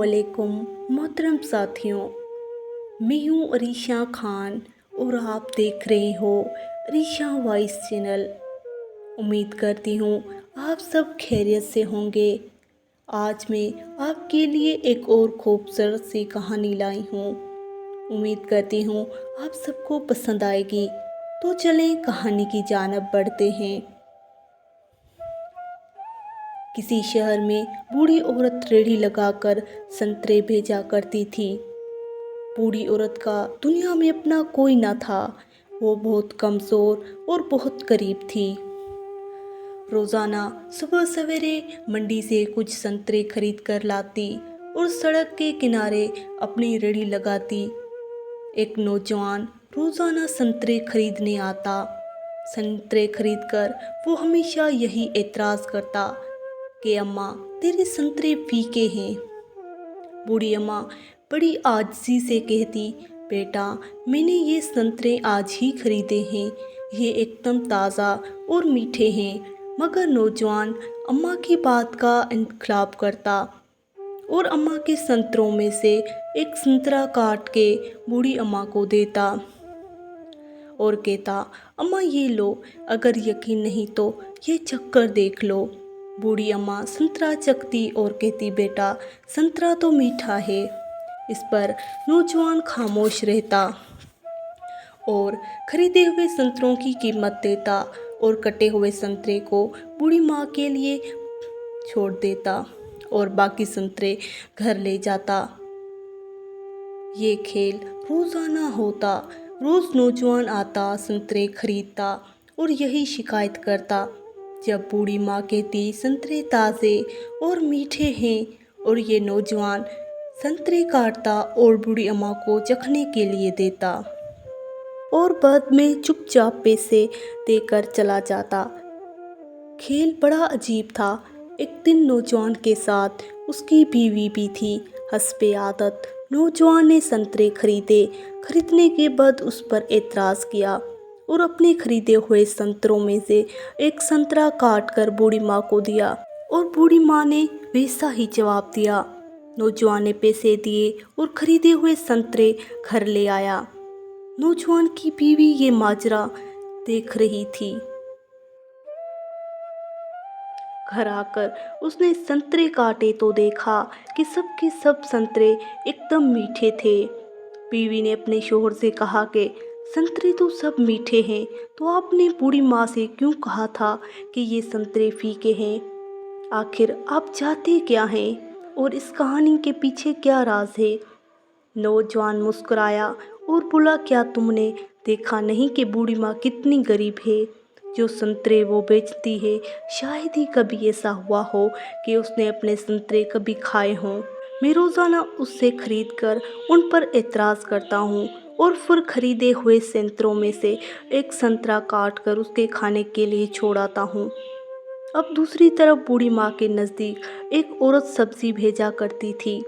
अस्सलामुअलैकुम मोहतरम साथियों, मैं हूँ अरीशा खान और आप देख रहे हो अरीशा वॉइस चैनल। उम्मीद करती हूँ आप सब खैरियत से होंगे। आज मैं आपके लिए एक और खूबसूरत सी कहानी लाई हूँ। उम्मीद करती हूँ आप सबको पसंद आएगी। तो चलें कहानी की जानिब बढ़ते हैं। किसी शहर में बूढ़ी औरत रेहड़ी लगाकर संतरे भेजा करती थी। बूढ़ी औरत का दुनिया में अपना कोई न था। वो बहुत कमज़ोर और बहुत गरीब थी। रोज़ाना सुबह सवेरे मंडी से कुछ संतरे खरीद कर लाती और सड़क के किनारे अपनी रेहड़ी लगाती। एक नौजवान रोज़ाना संतरे खरीदने आता। संतरे खरीदकर वो हमेशा यही एतराज़ करता कि अम्मा तेरे संतरे फीके हैं। बूढ़ी अम्मा बड़ी आजिज़ी से कहती, बेटा मैंने ये संतरे आज ही खरीदे हैं, ये एकदम ताज़ा और मीठे हैं। मगर नौजवान अम्मा की बात का इनखिलाफ़ करता और अम्मा के संतरों में से एक संतरा काट के बूढ़ी अम्मा को देता और कहता, अम्मा ये लो, अगर यकीन नहीं तो ये चक्कर देख लो। बूढ़ी अम्मा संतरा चखती और कहती, बेटा संतरा तो मीठा है। इस पर नौजवान खामोश रहता और खरीदे हुए संतरों की कीमत देता और कटे हुए संतरे को बूढ़ी माँ के लिए छोड़ देता और बाकी संतरे घर ले जाता। ये खेल रोज़ाना होता। रोज़ नौजवान आता, संतरे खरीदता और यही शिकायत करता। जब बूढ़ी माँ कहती संतरे ताज़े और मीठे हैं और ये नौजवान संतरे काटता और बूढ़ी अम्मा को चखने के लिए देता और बाद में चुपचाप पैसे देकर चला जाता। खेल बड़ा अजीब था। एक दिन नौजवान के साथ उसकी बीवी भी थी। हस्बे आदत नौजवान ने संतरे खरीदने के बाद उस पर एतराज़ किया और अपने खरीदे हुए संतरों में से एक संतरा काट कर बूढ़ी माँ को दिया और बूढ़ी माँ ने वैसा ही जवाब दिया। नौजवान ने पैसे दिए और खरीदे हुए संतरे घर ले आया। नौजवान की बीवी ये माजरा देख रही थी। घर आकर उसने संतरे काटे तो देखा कि सब के सब संतरे एकदम मीठे थे। बीवी ने अपने शोहर से कहा कि संतरे तो सब मीठे हैं, तो आपने बूढ़ी माँ से क्यों कहा था कि ये संतरे फीके हैं? आखिर आप चाहते क्या हैं और इस कहानी के पीछे क्या राज है? नौजवान मुस्कुराया और बोला, क्या तुमने देखा नहीं कि बूढ़ी माँ कितनी गरीब है? जो संतरे वो बेचती है, शायद ही कभी ऐसा हुआ हो कि उसने अपने संतरे कभी खाए हों। मैं रोज़ाना उससे खरीद कर उन पर एतराज़ करता हूँ और फिर खरीदे हुए संतरों में से एक संतरा काट कर उसके खाने के लिए छोड़ाता हूँ। अब दूसरी तरफ बूढ़ी माँ के नज़दीक एक औरत सब्ज़ी भेजा करती थी।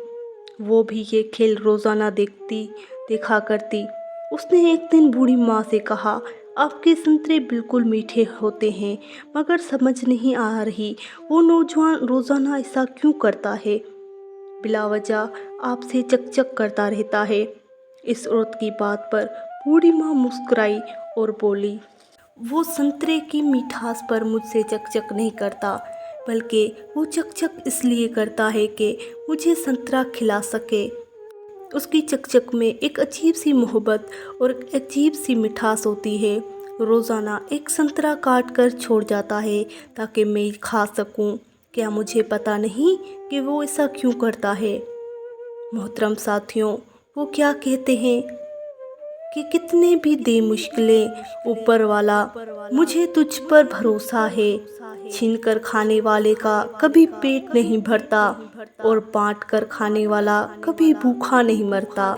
वो भी ये खेल रोज़ाना देखा करती। उसने एक दिन बूढ़ी माँ से कहा, आपके संतरे बिल्कुल मीठे होते हैं, मगर समझ नहीं आ रही वो नौजवान रोज़ाना ऐसा क्यों करता है। बिला वजह आपसे चकचक करता रहता है। इस औरत की बात पर बूढ़ी माँ मुस्कुराई और बोली, वो संतरे की मिठास पर मुझसे चकचक नहीं करता, बल्कि वो चकचक इसलिए करता है कि मुझे संतरा खिला सके। उसकी चकचक में एक अजीब सी मोहब्बत और एक अजीब सी मिठास होती है। रोज़ाना एक संतरा काट कर छोड़ जाता है ताकि मैं खा सकूं। क्या मुझे पता नहीं कि वो ऐसा क्यों करता है? मोहतरम साथियों, वो क्या कहते हैं कि कितने भी दे मुश्किलें ऊपर वाला, मुझे तुझ पर भरोसा है। छीन कर खाने वाले का कभी पेट नहीं भरता और बांट कर खाने वाला कभी भूखा नहीं मरता।